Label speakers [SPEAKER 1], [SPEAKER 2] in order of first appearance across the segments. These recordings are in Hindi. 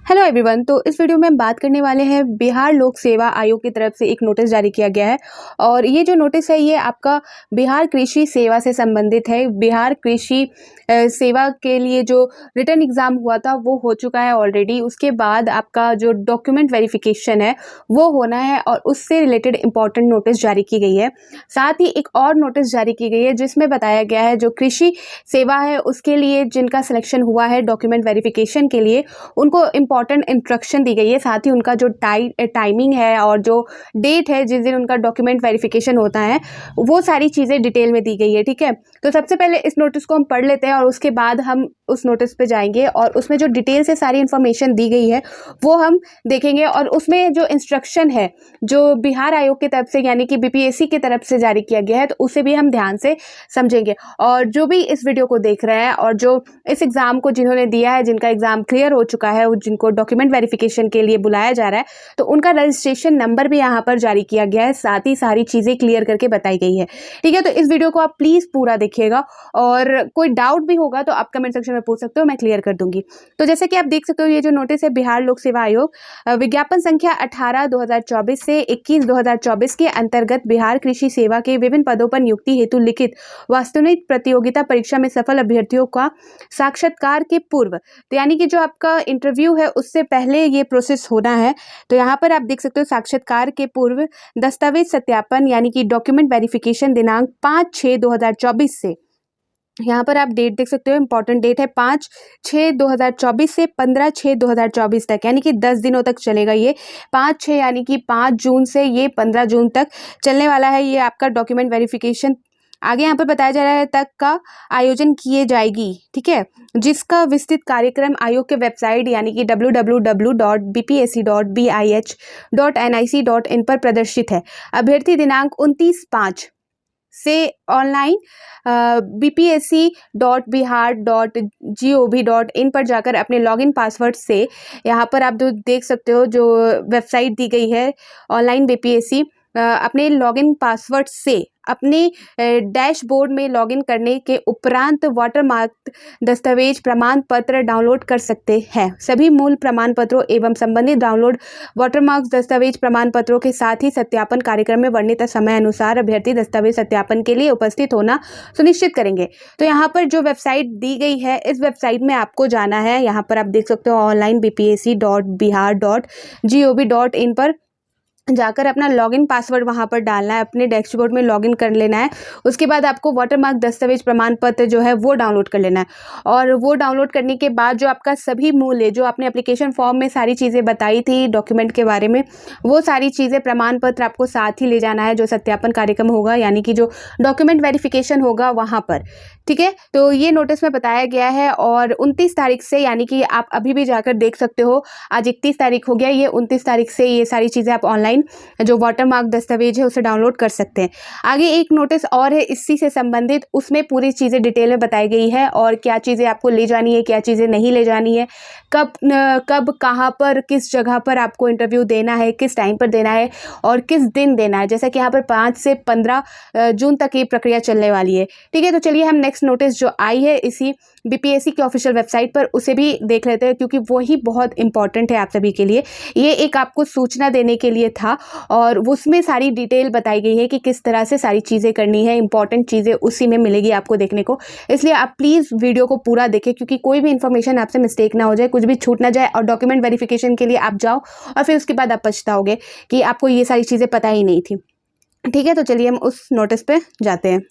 [SPEAKER 1] Hello everyone. तो इस वीडियो में हम बात करने वाले हैं बिहार लोक सेवा आयोग की तरफ से एक नोटिस जारी किया गया है और ये जो नोटिस है ये आपका बिहार कृषि सेवा से संबंधित है। बिहार कृषि सेवा के लिए जो रिटन एग्ज़ाम हुआ था वो हो चुका है ऑलरेडी। उसके बाद आपका जो डॉक्यूमेंट वेरिफिकेशन है वो होना है और उससे रिलेटेड इम्पॉर्टेंट नोटिस जारी की गई है। साथ ही एक और नोटिस जारी की गई है जिसमें बताया गया है जो कृषि सेवा है उसके लिए जिनका सिलेक्शन हुआ है डॉक्यूमेंट वेरिफिकेशन के लिए उनको इम्पॉर्टेंट इंस्ट्रक्शन दी गई है। साथ ही उनका जो टाइमिंग है और जो डेट है जिस दिन उनका डॉक्यूमेंट वेरिफिकेशन होता है वो सारी चीज़ें डिटेल में दी गई है। ठीक है, तो सबसे पहले इस नोटिस को हम पढ़ लेते हैं और उसके बाद हम उस नोटिस पे जाएंगे और उसमें जो डिटेल से सारी इन्फॉर्मेशन दी गई है वो हम देखेंगे और उसमें जो इंस्ट्रक्शन है जो बिहार आयोग की तरफ से यानी कि बीपीएससी की तरफ से जारी किया गया है तो उसे भी हम ध्यान से समझेंगे। और जो भी इस वीडियो को देख रहे हैं और जो इस एग्ज़ाम को जिन्होंने दिया है, जिनका एग्ज़ाम क्लियर हो चुका है, जिनको डॉक्यूमेंट वेरिफिकेशन के लिए बुलाया जा रहा है तो उनका रजिस्ट्रेशन नंबर भी यहाँ पर जारी किया गया है। साथ ही सारी चीज़ें क्लियर करके बताई गई है। ठीक है, तो इस वीडियो को आप प्लीज़ पूरा देखिएगा और कोई डाउट भी होगा तो आप कमेंट सेक्शन में पूछ सकते हो, मैं क्लियर कर दूंगी। तो जैसे कि आप देख सकते हो ये जो नोटिस है बिहार लोक सेवा आयोग विज्ञापन संख्या 18/2024 से 21/2024 के अंतर्गत बिहार कृषि सेवा के विभिन्न पदों पर नियुक्ति हेतु लिखित वास्तविक प्रतियोगिता परीक्षा में सफल अभ्यर्थियों का साक्षात्कार के पूर्व, तो यानी कि जो आपका इंटरव्यू है उससे पहले ये प्रोसेस होना है। तो यहाँ पर आप देख सकते हो साक्षात्कार के पूर्व दस्तावेज सत्यापन यानी कि डॉक्यूमेंट वेरिफिकेशन दिनांक 5/6/2024 से, यहाँ पर आप डेट देख सकते हो, इंपॉर्टेंट डेट है 5/6/2024 से 15/6/2024 तक, यानी कि 10 दिनों तक चलेगा ये। 5/6 यानी कि 5 जून से ये 15 जून तक चलने वाला है ये आपका डॉक्यूमेंट वेरिफिकेशन। आगे यहाँ पर बताया जा रहा है तक का आयोजन किए जाएगी। ठीक है, जिसका विस्तृत कार्यक्रम आयोग के वेबसाइट यानी कि www.bpsc.bih.nic.in पर प्रदर्शित है। अभ्यर्थी दिनांक 29/5 से ऑनलाइन bpsc.bihar.gov.in पर जाकर अपने लॉगिन पासवर्ड से, यहाँ पर आप जो देख सकते हो जो वेबसाइट दी गई है ऑनलाइन बीपीएससी, अपने लॉगिन पासवर्ड से अपने डैशबोर्ड में लॉगिन करने के उपरांत वाटरमार्क दस्तावेज प्रमाण पत्र डाउनलोड कर सकते हैं। सभी मूल प्रमाण पत्रों एवं संबंधित डाउनलोड वाटरमार्क दस्तावेज प्रमाण पत्रों के साथ ही सत्यापन कार्यक्रम में वर्णित समय अनुसार अभ्यर्थी दस्तावेज सत्यापन के लिए उपस्थित होना सुनिश्चित करेंगे। तो यहाँ पर जो वेबसाइट दी गई है इस वेबसाइट में आपको जाना है। यहाँ पर आप देख सकते हो ऑनलाइन bpsc.bihar.gov.in पर जाकर अपना लॉगिन पासवर्ड वहाँ पर डालना है, अपने डैशबोर्ड में लॉगिन कर लेना है। उसके बाद आपको वाटरमार्क दस्तावेज प्रमाण पत्र जो है वो डाउनलोड कर लेना है और वो डाउनलोड करने के बाद जो आपका सभी मूल है, जो आपने एप्लीकेशन फॉर्म में सारी चीज़ें बताई थी डॉक्यूमेंट के बारे में, वो सारी चीज़ें प्रमाण पत्र आपको साथ ही ले जाना है जो सत्यापन कार्यक्रम होगा यानी कि जो डॉक्यूमेंट वेरिफिकेशन होगा वहाँ पर। ठीक है, तो ये नोटिस में बताया गया है और 29 तारीख से, यानी कि आप अभी भी जाकर देख सकते हो, आज 31 तारीख हो गया, ये 29 तारीख से ये सारी चीज़ें आप ऑनलाइन जो वाटरमार्क दस्तावेज है उसे डाउनलोड कर सकते हैं। आगे एक नोटिस और है इसी से संबंधित, उसमें पूरी चीज़ें डिटेल में बताई गई है और क्या चीज़ें आपको ले जानी है, क्या चीज़ें नहीं ले जानी है, कब कहाँ पर किस जगह पर आपको इंटरव्यू देना है, किस टाइम पर देना है और किस दिन देना है। जैसा कि यहाँ पर 5 से 15 जून तक ये प्रक्रिया चलने वाली है। ठीक है, तो चलिए हम नेक्स्ट नोटिस जो आई है इसी बीपीएससी की ऑफिशियल वेबसाइट पर उसे भी देख लेते हैं क्योंकि वही बहुत इंपॉर्टेंट है आप सभी के लिए। ये एक आपको सूचना देने के लिए था और उसमें सारी डिटेल बताई गई है कि किस तरह से सारी चीज़ें करनी है। इंपॉर्टेंट चीज़ें उसी में मिलेगी आपको देखने को, इसलिए आप प्लीज़ वीडियो को पूरा देखें क्योंकि कोई भी इन्फॉर्मेशन आपसे मिस्टेक ना हो जाए, कुछ भी छूट ना जाए और डॉक्यूमेंट वेरिफिकेशन के लिए आप जाओ और फिर उसके बाद आप पछताओगे कि आपको ये सारी चीज़ें पता ही नहीं थी। ठीक है, तो चलिए हम उस नोटिस पे जाते हैं।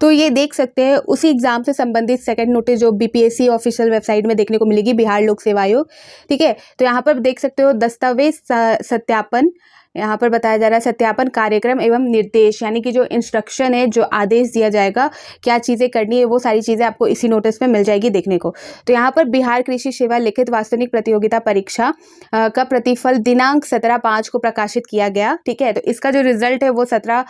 [SPEAKER 1] तो ये देख सकते हैं उसी एग्ज़ाम से संबंधित सेकंड नोटिस जो बीपीएससी ऑफिशियल वेबसाइट में देखने को मिलेगी, बिहार लोक सेवा आयोग। ठीक है, तो यहाँ पर देख सकते हो दस्तावेज सत्यापन, यहाँ पर बताया जा रहा है सत्यापन कार्यक्रम एवं निर्देश, यानी कि जो इंस्ट्रक्शन है, जो आदेश दिया जाएगा, क्या चीज़ें करनी है, वो सारी चीज़ें आपको इसी नोटिस में मिल जाएगी देखने को। तो यहाँ पर बिहार कृषि सेवा लिखित वास्तविक प्रतियोगिता परीक्षा का प्रतिफल दिनांक 17/5 को प्रकाशित किया गया। ठीक है, तो इसका जो रिजल्ट है वो 17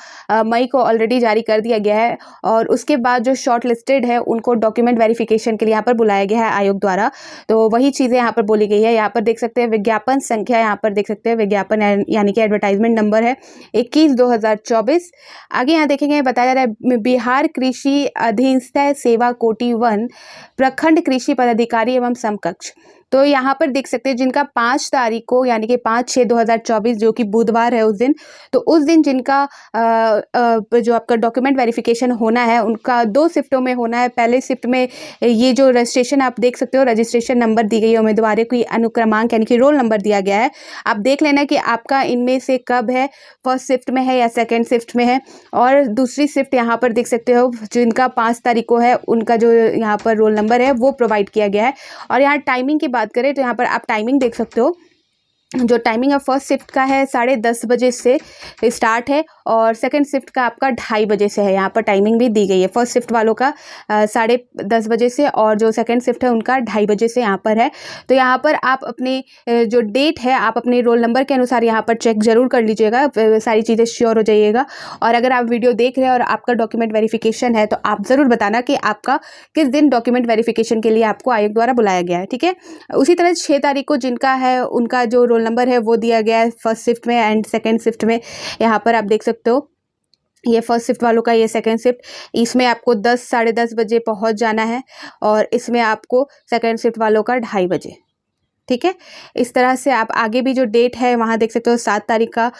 [SPEAKER 1] मई को ऑलरेडी जारी कर दिया गया है और उसके बाद जो शॉर्ट लिस्टेड है उनको डॉक्यूमेंट वेरिफिकेशन के लिए यहाँ पर बुलाया गया है आयोग द्वारा। तो वही चीज़ें यहाँ पर बोली गई है। यहाँ पर देख सकते हैं विज्ञापन संख्या, यहाँ पर देख सकते हैं विज्ञापन यानी कि एडवर्टाइजमेंट नंबर है 21/2024। आगे यहाँ देखेंगे बताया जा रहा है बिहार कृषि अधीनस्थ सेवा कोटि 1 प्रखंड कृषि पदाधिकारी एवं समकक्ष। तो यहाँ पर देख सकते हैं जिनका 5 तारीख को यानी कि 5/6/2024 जो कि बुधवार है उस दिन, तो उस दिन जिनका जो आपका डॉक्यूमेंट वेरिफिकेशन होना है उनका 2 शिफ्टों में होना है। पहले शिफ्ट में ये जो रजिस्ट्रेशन आप देख सकते हो, रजिस्ट्रेशन नंबर दी गई है, उम्मीदवारों की अनुक्रमांक यानी कि रोल नंबर दिया गया है। आप देख लेना कि आपका इनमें से कब है, फर्स्ट शिफ्ट में है या सेकेंड शिफ्ट में है। और दूसरी शिफ्ट यहाँ पर देख सकते हो जिनका 5 तारीख को है उनका जो यहाँ पर रोल नंबर है वो प्रोवाइड किया गया है। और यहाँ टाइमिंग की बात करें तो यहाँ पर आप टाइमिंग देख सकते हो। जो टाइमिंग है फर्स्ट शिफ्ट का है 10:30 बजे से स्टार्ट है और सेकंड शिफ्ट का आपका 2:30 बजे से है। यहाँ पर टाइमिंग भी दी गई है। फर्स्ट शिफ्ट वालों का 10:30 बजे से और जो सेकंड शिफ्ट है उनका 2:30 बजे से यहाँ पर है। तो यहाँ पर आप अपने जो डेट है आप अपने रोल नंबर के अनुसार यहाँ पर चेक ज़रूर कर लीजिएगा, सारी चीज़ें श्योर हो जाइएगा। और अगर आप वीडियो देख रहे हैं और आपका डॉक्यूमेंट वेरिफिकेशन है तो आप ज़रूर बताना कि आपका किस दिन डॉक्यूमेंट वेरिफिकेशन के लिए आपको आयोग द्वारा बुलाया गया है, ठीक है। उसी तरह 6 तारीख को जिनका है उनका जो रोल नंबर है वो दिया गया है फर्स्ट शिफ्ट में एंड सेकंड शिफ्ट में। यहाँ पर आप देख सकते हो ये फर्स्ट शिफ्ट वालों का, ये सेकंड शिफ्ट, इसमें आपको 10 साढ़े 10 बजे पहुंच जाना है और इसमें आपको सेकंड शिफ्ट वालों का 2:30 बजे, ठीक है। इस तरह से आप आगे भी जो डेट है वहाँ देख सकते हो 7 तारीख का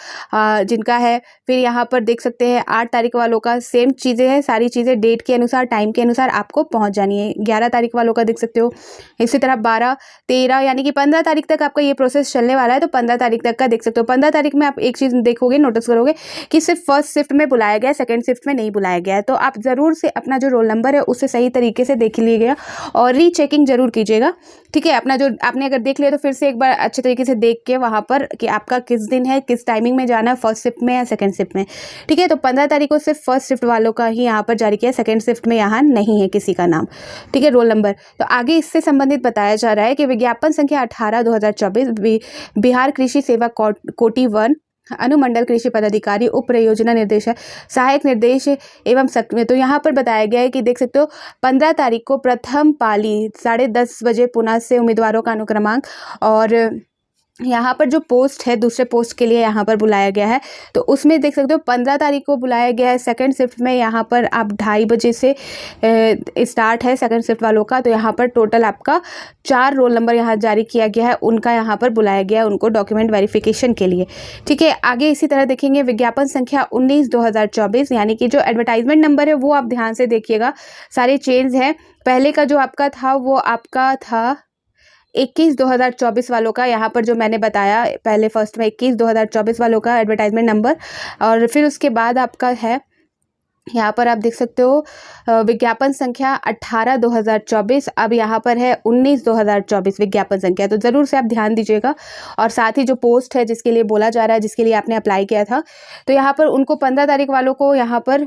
[SPEAKER 1] जिनका है। फिर यहाँ पर देख सकते हैं 8 तारीख वालों का सेम चीज़ें हैं, सारी चीज़ें डेट के अनुसार टाइम के अनुसार आपको पहुँच जानी है। 11 तारीख वालों का देख सकते हो। इसी तरह 12 13 यानी कि 15 तारीख तक आपका ये प्रोसेस चलने वाला है। तो 15 तारीख तक का देख सकते हो। 15 तारीख में आप एक चीज़ देखोगे, नोटिस करोगे कि सिर्फ फर्स्ट शिफ्ट में बुलाया गया है, सेकेंड शिफ्ट में नहीं बुलाया गया है। तो आप ज़रूर से अपना जो रोल नंबर है उसे सही तरीके से देख लीजिएगा और रीचेकिंग जरूर कीजिएगा, ठीक है। अपना जो आपने अगर देख लिया तो फिर से एक बार अच्छे तरीके से देख के वहाँ पर कि आपका किस दिन है, किस टाइमिंग में जाना है, फर्स्ट शिफ्ट में या सेकंड शिफ्ट में, ठीक है। तो 15 तारीख को सिर्फ फर्स्ट शिफ्ट वालों का ही यहाँ पर जारी किया, सेकंड शिफ्ट में यहाँ नहीं है किसी का नाम, ठीक है, रोल नंबर। तो आगे इससे संबंधित बताया जा रहा है कि विज्ञापन संख्या 18/2024 बिहार कृषि सेवा कोटि 1 अनुमंडल कृषि पदाधिकारी उप परियोजना निर्देशक सहायक निर्देश एवं सक्रिय। तो यहाँ पर बताया गया है कि देख सकते हो 15 तारीख को प्रथम पाली 10:30 बजे पुनः से उम्मीदवारों का अनुक्रमांक और यहाँ पर जो पोस्ट है दूसरे पोस्ट के लिए यहाँ पर बुलाया गया है। तो उसमें देख सकते हो 15 तारीख को बुलाया गया है। सेकंड शिफ्ट में यहाँ पर आप 2:30 बजे से स्टार्ट है सेकंड शिफ्ट वालों का। तो यहाँ पर टोटल आपका 4 रोल नंबर यहाँ जारी किया गया है, उनका यहाँ पर बुलाया गया है उनको डॉक्यूमेंट वेरिफिकेशन के लिए, ठीक है। आगे इसी तरह देखेंगे विज्ञापन संख्या 19/2024 यानी कि जो एडवर्टाइजमेंट नंबर है वो आप ध्यान से देखिएगा, सारे चेंज है। पहले का जो आपका था वो आपका था 21/2024 वालों का। यहाँ पर जो मैंने बताया पहले फर्स्ट में 21/2024 वालों का एडवर्टाइजमेंट नंबर और फिर उसके बाद आपका है यहाँ पर आप देख सकते हो विज्ञापन संख्या 18/2024, अब यहाँ पर है 19/2024 विज्ञापन संख्या। तो ज़रूर से आप ध्यान दीजिएगा। और साथ ही जो पोस्ट है जिसके लिए बोला जा रहा है, जिसके लिए आपने अप्लाई किया था, तो यहाँ पर उनको 15 तारीख वालों को यहाँ पर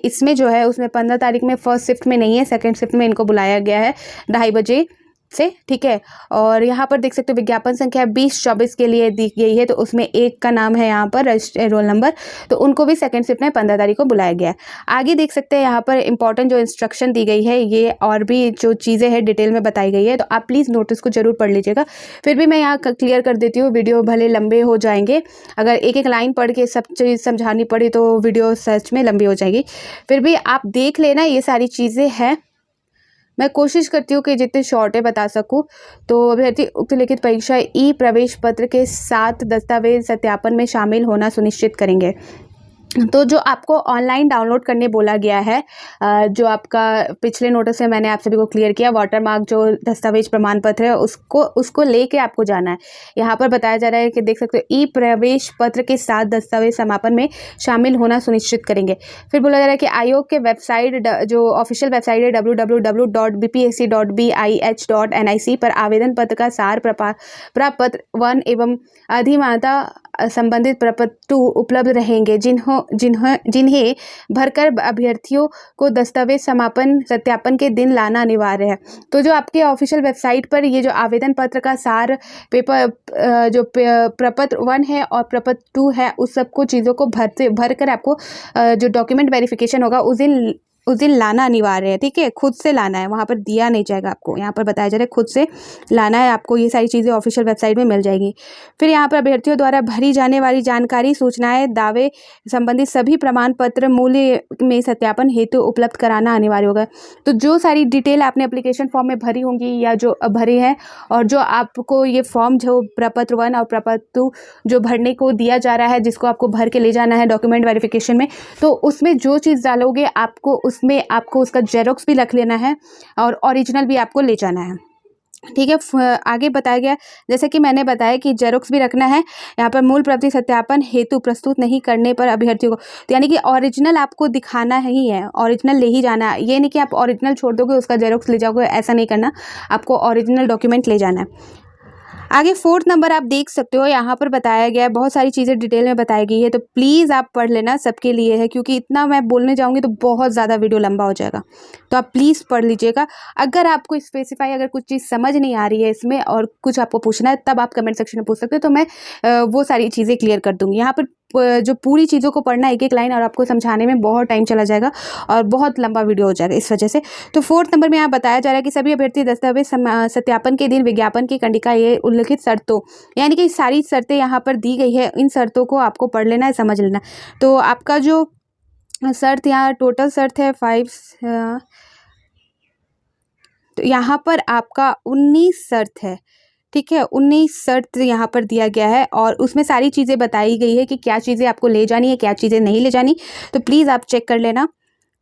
[SPEAKER 1] इसमें जो है उसमें 15 तारीख में फर्स्ट शिफ्ट में नहीं है, सेकेंड शिफ्ट में इनको बुलाया गया है 2:30 बजे से, ठीक है। और यहाँ पर देख सकते हो विज्ञापन संख्या 20/24 के लिए दी गई है, तो उसमें एक का नाम है यहाँ पर रोल नंबर, तो उनको भी सेकंड शिफ्ट में 15 तारीख को बुलाया गया है। आगे देख सकते हैं यहाँ पर इंपॉर्टेंट जो इंस्ट्रक्शन दी गई है ये और भी जो चीज़ें हैं डिटेल में बताई गई है, तो आप प्लीज़ नोटिस को जरूर पढ़ लीजिएगा। फिर भी मैं यहाँ क्लियर कर देती हूँ, वीडियो भले लंबे हो जाएंगे, अगर एक एक लाइन पढ़ के सब चीज़ समझानी पड़ी तो वीडियो सच में लंबी हो जाएगी। फिर भी आप देख लेना, ये सारी चीज़ें हैं। मैं कोशिश करती हूँ कि जितने शॉर्ट है बता सकूँ। तो अभ्यर्थी उक्त लिखित परीक्षा ई प्रवेश पत्र के साथ दस्तावेज सत्यापन में शामिल होना सुनिश्चित करेंगे। तो जो आपको ऑनलाइन डाउनलोड करने बोला गया है, जो आपका पिछले नोटिस में मैंने आप सभी को क्लियर किया, वाटरमार्क जो दस्तावेज प्रमाण पत्र है उसको लेके आपको जाना है। यहाँ पर बताया जा रहा है कि देख सकते हो ई प्रवेश पत्र के साथ दस्तावेज समापन में शामिल होना सुनिश्चित करेंगे। फिर बोला जा रहा है कि आयोग के वेबसाइट जो ऑफिशियल वेबसाइट है www.bpsc.bih.nic पर आवेदन पत्र का सार प्रपत्र 1 एवं अधिमानता संबंधित प्रपत्र 2 उपलब्ध रहेंगे, जिन्हें भरकर अभ्यर्थियों को दस्तावेज समापन सत्यापन के दिन लाना अनिवार्य है। तो जो आपके ऑफिशियल वेबसाइट पर ये जो आवेदन पत्र का सार जो प्रपत्र 1 है और प्रपत्र 2 है, उस सबको चीज़ों को भर कर आपको जो डॉक्यूमेंट वेरिफिकेशन होगा उस दिन उस दिन लाना अनिवार्य है, ठीक है, खुद से लाना है, वहाँ पर दिया नहीं जाएगा आपको। यहाँ पर बताया जा रहा है खुद से लाना है आपको। ये सारी चीज़ें ऑफिशियल वेबसाइट में मिल जाएगी। फिर यहाँ पर अभ्यर्थियों द्वारा भरी जाने वाली जानकारी, सूचनाएं, दावे संबंधित सभी प्रमाण पत्र मूल्य में सत्यापन हेतु उपलब्ध कराना अनिवार्य होगा। तो जो सारी डिटेल आपने एप्लीकेशन फॉर्म में भरी होंगी या जो भरी है, और जो आपको ये फॉर्म जो प्रपत्र 1 और प्रपत्र 2 जो भरने को दिया जा रहा है, जिसको आपको भर के ले जाना है डॉक्यूमेंट वेरिफिकेशन में, तो उसमें जो चीज़ डालोगे आपको उसमें आपको उसका जेरोक्स भी रख लेना है और ओरिजिनल भी आपको ले जाना है, ठीक है। आगे बताया गया जैसे कि मैंने बताया कि जेरोक्स भी रखना है। यहाँ पर मूल प्रति सत्यापन हेतु प्रस्तुत नहीं करने पर अभ्यर्थियों को, तो यानी कि ओरिजिनल आपको दिखाना ही है, ओरिजिनल ले ही जाना है। ये नहीं कि आप ओरिजिनल छोड़ दोगे उसका जेरोक्स ले जाओगे, ऐसा नहीं करना, आपको ओरिजिनल डॉक्यूमेंट ले जाना है। आगे 4th नंबर आप देख सकते हो, यहाँ पर बताया गया है, बहुत सारी चीज़ें डिटेल में बताई गई है, तो प्लीज़ आप पढ़ लेना, सबके लिए है, क्योंकि इतना मैं बोलने जाऊँगी तो बहुत ज़्यादा वीडियो लंबा हो जाएगा, तो आप प्लीज़ पढ़ लीजिएगा। अगर आपको स्पेसिफाई अगर कुछ चीज़ समझ नहीं आ रही है इसमें और कुछ आपको पूछना है, तब आप कमेंट सेक्शन में पूछ सकते हो, तो मैं वो सारी चीज़ें क्लियर कर दूँगी। यहाँ पर जो पूरी चीज़ों को पढ़ना एक एक लाइन और आपको समझाने में बहुत टाइम चला जाएगा और बहुत लंबा वीडियो हो जाएगा इस वजह से। तो 4th नंबर में यहाँ बताया जा रहा है कि सभी अभ्यर्थी दस्तावेज सत्यापन के दिन विज्ञापन की कंडिका ये उल्लिखित शर्तों, यानी कि सारी शर्तें यहाँ पर दी गई है, इन शर्तों को आपको पढ़ लेना है, समझ लेना। तो आपका जो शर्त यहाँ टोटल शर्त है 5, तो यहाँ पर आपका 19 शर्त है, ठीक है, 19 शर्त यहाँ पर दिया गया है और उसमें सारी चीज़ें बताई गई है कि क्या चीज़ें आपको ले जानी है, क्या चीज़ें नहीं ले जानी, तो प्लीज़ आप चेक कर लेना,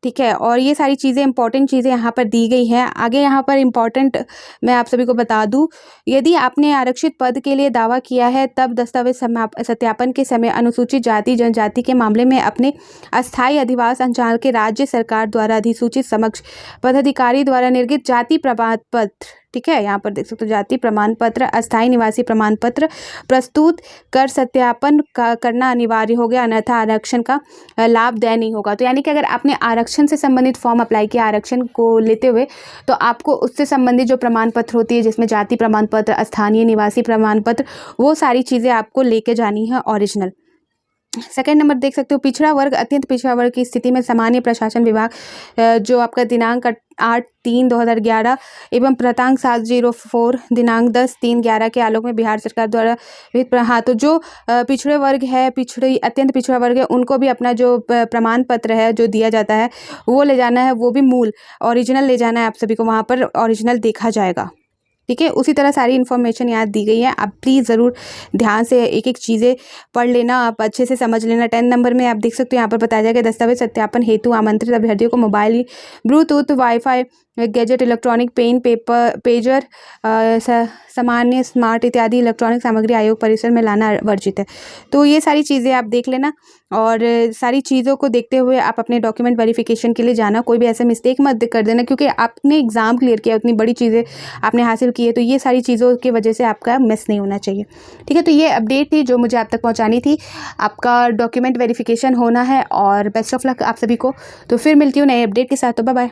[SPEAKER 1] ठीक है। और ये सारी चीज़ें इंपॉर्टेंट चीज़ें यहाँ पर दी गई हैं। आगे यहाँ पर इंपॉर्टेंट मैं आप सभी को बता दूं, यदि आपने आरक्षित पद के लिए दावा किया है तब दस्तावेज सत्यापन के समय अनुसूचित जाति जनजाति के मामले में अपने अस्थायी अधिवास अंचल के राज्य सरकार द्वारा अधिसूचित समक्ष पदाधिकारी द्वारा निर्गत जाति प्रमाण पत्र, ठीक है, यहाँ पर देख सकते हो जाति प्रमाण पत्र, अस्थायी निवासी प्रमाण पत्र प्रस्तुत कर सत्यापन करना अनिवार्य हो गया, अन्यथा आरक्षण का लाभ देय नहीं होगा। तो यानी कि अगर आपने आरक्षण से संबंधित फॉर्म अप्लाई किया आरक्षण को लेते हुए, तो आपको उससे संबंधित जो प्रमाण पत्र होती है, जिसमें जाति प्रमाण पत्र, स्थानीय निवासी प्रमाण पत्र, वो सारी चीज़ें आपको लेके जानी है ओरिजिनल। सेकेंड नंबर देख सकते हो, पिछड़ा वर्ग अत्यंत पिछड़ा वर्ग की स्थिति में सामान्य प्रशासन विभाग जो आपका दिनांक 8/3/2011 एवं प्रांतांक 704 दिनांक 10/3/11 के आलोक में बिहार सरकार द्वारा हाँ, तो जो पिछड़े वर्ग है, अत्यंत पिछड़ा वर्ग है, उनको भी अपना जो प्रमाण पत्र है जो दिया जाता है वो ले जाना है, वो भी मूल ओरिजिनल ले जाना है, आप सभी को वहाँ पर ओरिजिनल देखा जाएगा, ठीक है। उसी तरह सारी इन्फॉर्मेशन यहाँ दी गई है, आप प्लीज़ ज़रूर ध्यान से एक एक चीज़ें पढ़ लेना, आप अच्छे से समझ लेना। 10 नंबर में आप देख सकते हो यहाँ पर बताया जाएगा दस्तावेज सत्यापन हेतु आमंत्रित अभ्यर्थियों को mobile, Bluetooth, wifi, gadget, electronic pen, pager, सामान्य स्मार्ट इत्यादि इलेक्ट्रॉनिक सामग्री आयोग परिसर में लाना वर्जित है। तो ये सारी चीज़ें आप देख लेना और सारी चीज़ों को देखते हुए आप अपने डॉक्यूमेंट वेरिफिकेशन के लिए जाना, कोई भी ऐसे मिस्टेक मत कर देना, क्योंकि आपने एग्ज़ाम क्लियर किया, उतनी बड़ी चीज़ें आपने हासिल की है, तो ये सारी चीज़ों की वजह से आपका मिस नहीं होना चाहिए, ठीक है। तो ये अपडेट थी जो मुझे आप तक पहुँचानी थी, आपका डॉक्यूमेंट वेरिफिकेशन होना है और बेस्ट ऑफ लक आप सभी को। तो फिर मिलती हूँ नए अपडेट के साथ, तो बाय बाय।